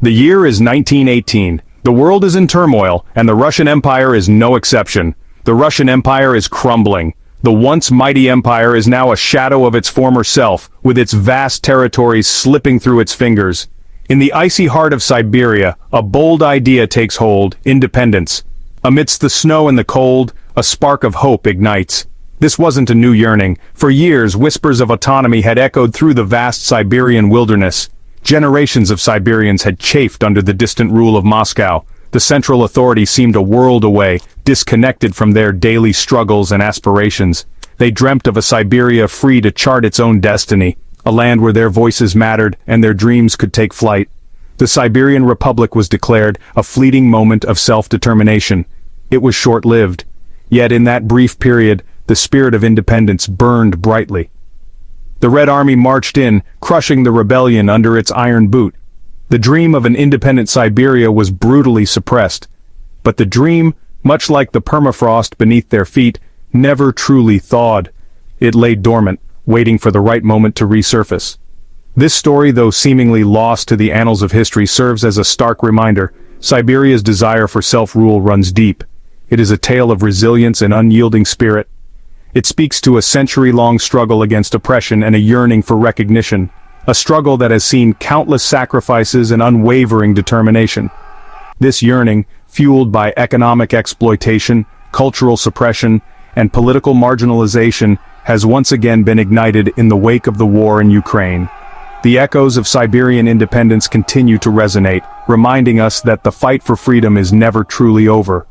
The year is 1918. The world is in turmoil, and the Russian Empire is no exception. The Russian Empire is crumbling. The once mighty empire is now a shadow of its former self, with its vast territories slipping through its fingers. In the icy heart of Siberia, a bold idea takes hold: independence. Amidst the snow and the cold, a spark of hope ignites. This wasn't a new yearning. For years, whispers of autonomy had echoed through the vast Siberian wilderness. Generations of Siberians had chafed under the distant rule of Moscow. The central authority seemed a world away, disconnected from their daily struggles and aspirations. They dreamt of a Siberia free to chart its own destiny, a land where their voices mattered and their dreams could take flight. The Siberian Republic was declared, a fleeting moment of self-determination. It was short-lived. Yet in that brief period, the spirit of independence burned brightly. The Red Army marched in, crushing the rebellion under its iron boot. The dream of an independent Siberia was brutally suppressed. But the dream, much like the permafrost beneath their feet, never truly thawed. It lay dormant, waiting for the right moment to resurface. This story, though seemingly lost to the annals of history, serves as a stark reminder. Siberia's desire for self-rule runs deep. It is a tale of resilience and unyielding spirit. It speaks to a century-long struggle against oppression and a yearning for recognition, a struggle that has seen countless sacrifices and unwavering determination. This yearning, fueled by economic exploitation, cultural suppression, and political marginalization, has once again been ignited in the wake of the war in Ukraine. The echoes of Siberian independence continue to resonate, reminding us that the fight for freedom is never truly over.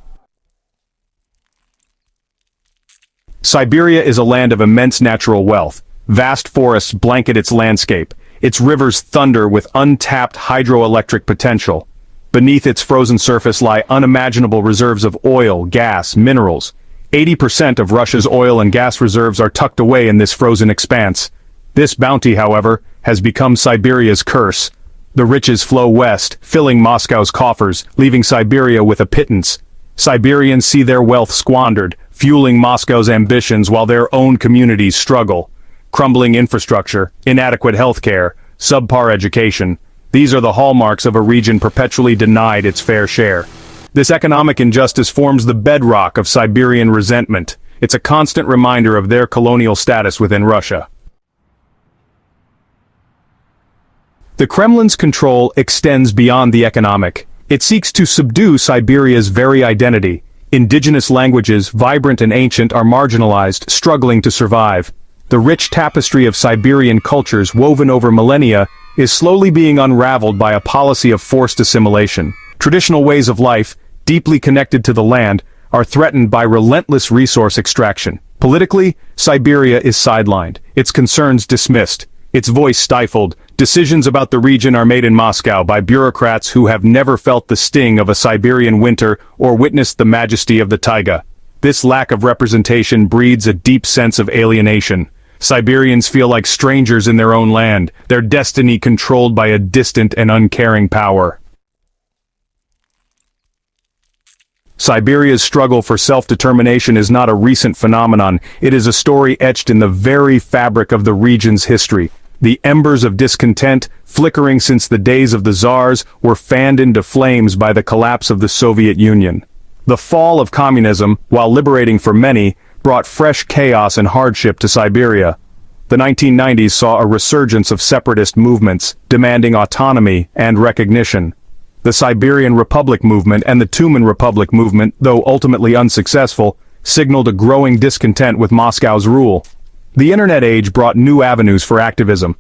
Siberia is a land of immense natural wealth. Vast forests blanket its landscape. Its rivers thunder with untapped hydroelectric potential. Beneath its frozen surface lie unimaginable reserves of oil, gas, minerals. 80% of Russia's oil and gas reserves are tucked away in this frozen expanse. This bounty, however, has become Siberia's curse. The riches flow west, filling Moscow's coffers, leaving Siberia with a pittance. Siberians see their wealth squandered, fueling Moscow's ambitions while their own communities struggle. Crumbling infrastructure, inadequate healthcare, subpar education. These are the hallmarks of a region perpetually denied its fair share. This economic injustice forms the bedrock of Siberian resentment. It's a constant reminder of their colonial status within Russia. The Kremlin's control extends beyond the economic. It seeks to subdue Siberia's very identity. Indigenous languages, vibrant and ancient, are marginalized, struggling to survive. The rich tapestry of Siberian cultures woven over millennia is slowly being unraveled by a policy of forced assimilation. Traditional ways of life, deeply connected to the land, are threatened by relentless resource extraction. Politically, Siberia is sidelined, its concerns dismissed, its voice stifled. Decisions about the region are made in Moscow by bureaucrats who have never felt the sting of a Siberian winter or witnessed the majesty of the taiga. This lack of representation breeds a deep sense of alienation. Siberians feel like strangers in their own land, their destiny controlled by a distant and uncaring power. Siberia's struggle for self-determination is not a recent phenomenon. It is a story etched in the very fabric of the region's history. The embers of discontent, flickering since the days of the Tsars, were fanned into flames by the collapse of the Soviet Union. The fall of communism, while liberating for many, brought fresh chaos and hardship to Siberia. The 1990s saw a resurgence of separatist movements, demanding autonomy and recognition. The Siberian Republic movement and the Tumen Republic movement, though ultimately unsuccessful, signaled a growing discontent with Moscow's rule. The internet age brought new avenues for activism.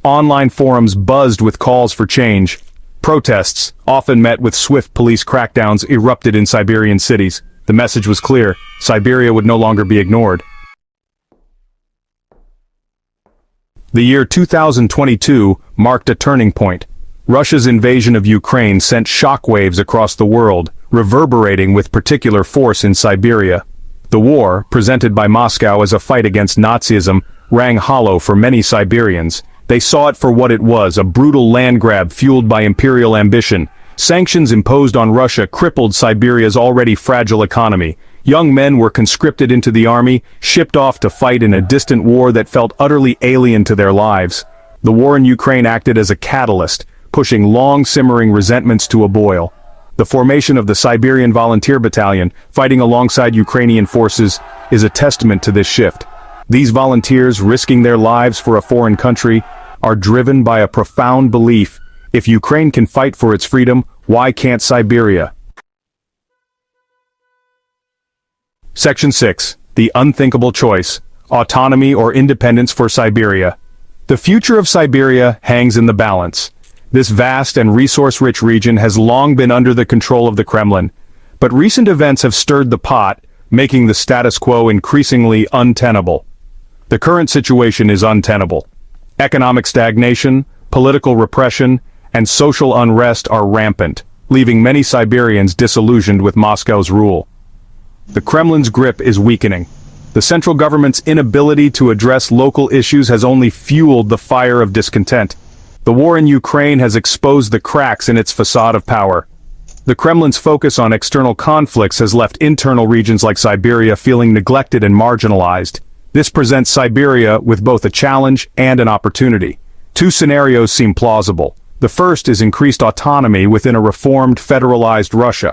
Online forums buzzed with calls for change. Protests, often met with swift police crackdowns, erupted in Siberian cities. The message was clear: Siberia would no longer be ignored. The year 2022 marked a turning point. Russia's invasion of Ukraine sent shockwaves across the world, reverberating with particular force in Siberia. The war, presented by Moscow as a fight against Nazism, rang hollow for many Siberians. They saw it for what it was: a brutal land grab fueled by imperial ambition. Sanctions imposed on Russia crippled Siberia's already fragile economy. Young men were conscripted into the army, shipped off to fight in a distant war that felt utterly alien to their lives. The war in Ukraine acted as a catalyst, pushing long-simmering resentments to a boil. The formation of the Siberian Volunteer Battalion, fighting alongside Ukrainian forces, is a testament to this shift. These volunteers, risking their lives for a foreign country, are driven by a profound belief: if Ukraine can fight for its freedom, why can't Siberia? Section 6. The unthinkable choice: autonomy or independence for Siberia. The future of Siberia hangs in the balance. This vast and resource-rich region has long been under the control of the Kremlin, but recent events have stirred the pot, making the status quo increasingly untenable. The current situation is untenable. Economic stagnation, political repression, and social unrest are rampant, leaving many Siberians disillusioned with Moscow's rule. The Kremlin's grip is weakening. The central government's inability to address local issues has only fueled the fire of discontent. The war in Ukraine has exposed the cracks in its facade of power. The Kremlin's focus on external conflicts has left internal regions like Siberia feeling neglected and marginalized. This presents Siberia with both a challenge and an opportunity. Two scenarios seem plausible. The first is increased autonomy within a reformed federalized Russia.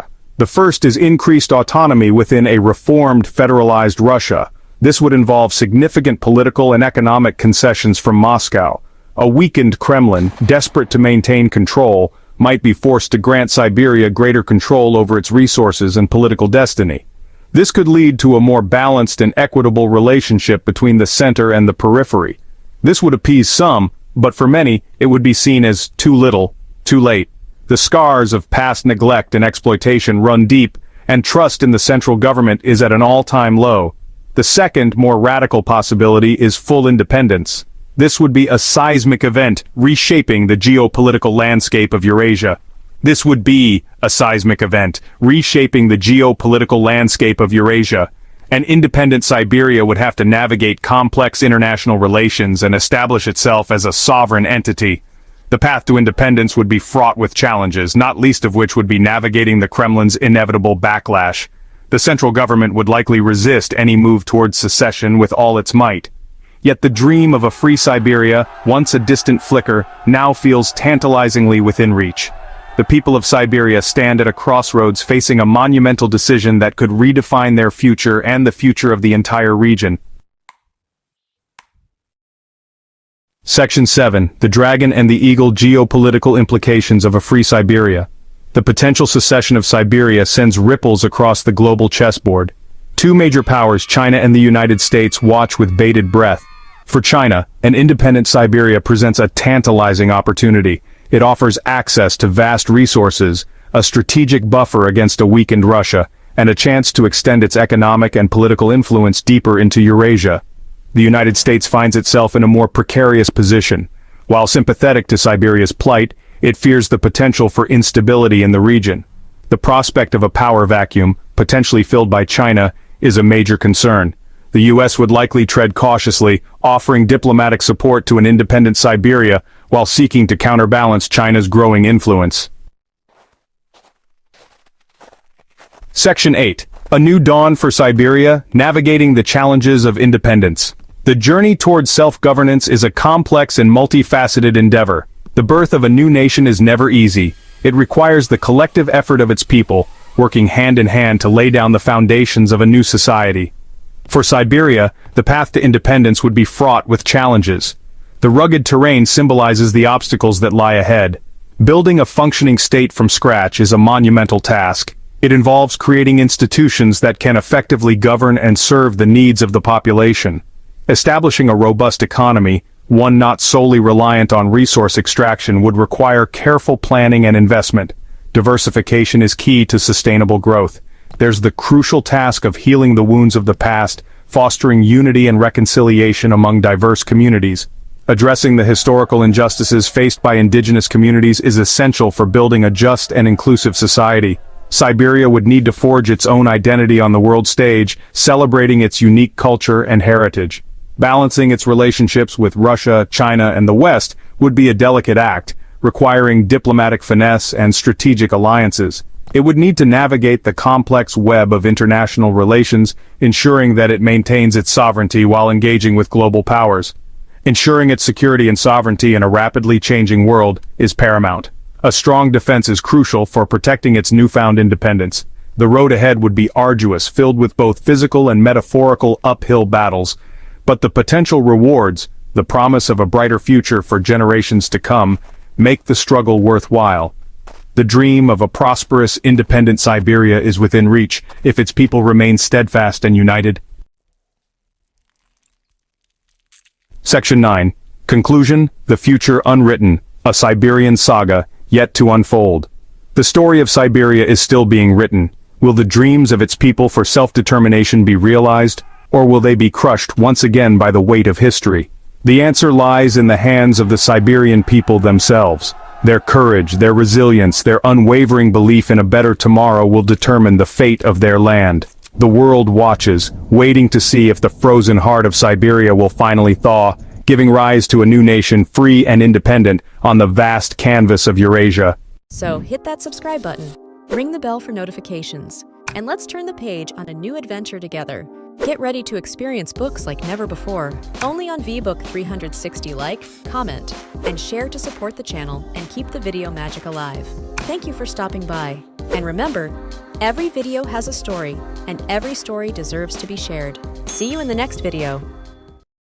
This would involve significant political and economic concessions from Moscow. A weakened Kremlin, desperate to maintain control, might be forced to grant Siberia greater control over its resources and political destiny. This could lead to a more balanced and equitable relationship between the center and the periphery. This would appease some, but for many, it would be seen as too little, too late. The scars of past neglect and exploitation run deep, and trust in the central government is at an all-time low. The second, more radical possibility is full independence. This would be a seismic event, reshaping the geopolitical landscape of Eurasia. An independent Siberia would have to navigate complex international relations and establish itself as a sovereign entity. The path to independence would be fraught with challenges, not least of which would be navigating the Kremlin's inevitable backlash. The central government would likely resist any move towards secession with all its might. Yet the dream of a free Siberia, once a distant flicker, now feels tantalizingly within reach. The people of Siberia stand at a crossroads facing a monumental decision that could redefine their future and the future of the entire region. Section 7. The Dragon and the Eagle: Geopolitical Implications of a Free Siberia. The potential secession of Siberia sends ripples across the global chessboard. Two major powers, China and the United States, watch with bated breath. For China, an independent Siberia presents a tantalizing opportunity. It offers access to vast resources, a strategic buffer against a weakened Russia, and a chance to extend its economic and political influence deeper into Eurasia. The United States finds itself in a more precarious position. While sympathetic to Siberia's plight, it fears the potential for instability in the region. The prospect of a power vacuum, potentially filled by China, is a major concern. The U.S. would likely tread cautiously, offering diplomatic support to an independent Siberia while seeking to counterbalance China's growing influence. Section 8. A New Dawn for Siberia: Navigating the Challenges of Independence. The journey towards self-governance is a complex and multifaceted endeavor. The birth of a new nation is never easy. It requires the collective effort of its people, working hand in hand to lay down the foundations of a new society. For Siberia, the path to independence would be fraught with challenges. The rugged terrain symbolizes the obstacles that lie ahead. Building a functioning state from scratch is a monumental task. It involves creating institutions that can effectively govern and serve the needs of the population. Establishing a robust economy, one not solely reliant on resource extraction, would require careful planning and investment. Diversification is key to sustainable growth. There's the crucial task of healing the wounds of the past, fostering unity and reconciliation among diverse communities. Addressing the historical injustices faced by indigenous communities is essential for building a just and inclusive society. Siberia would need to forge its own identity on the world stage, celebrating its unique culture and heritage. Balancing its relationships with Russia, China, and the West would be a delicate act, requiring diplomatic finesse and strategic alliances. It would need to navigate the complex web of international relations, ensuring that it maintains its sovereignty while engaging with global powers. Ensuring its security and sovereignty in a rapidly changing world is paramount. A strong defense is crucial for protecting its newfound independence. The road ahead would be arduous, filled with both physical and metaphorical uphill battles, but the potential rewards, the promise of a brighter future for generations to come, make the struggle worthwhile. The dream of a prosperous, independent Siberia is within reach, if its people remain steadfast and united. Section 9. Conclusion, The Future Unwritten, a Siberian saga, yet to unfold. The story of Siberia is still being written. Will the dreams of its people for self-determination be realized, or will they be crushed once again by the weight of history? The answer lies in the hands of the Siberian people themselves. Their courage, their resilience, their unwavering belief in a better tomorrow will determine the fate of their land. The world watches, waiting to see if the frozen heart of Siberia will finally thaw, giving rise to a new nation free and independent on the vast canvas of Eurasia. So hit that subscribe button, ring the bell for notifications, and let's turn the page on a new adventure together. Get ready to experience books like never before, only on VBook 360. Like, comment, and share to support the channel and keep the video magic alive. Thank you for stopping by. And remember, every video has a story, and every story deserves to be shared. See you in the next video.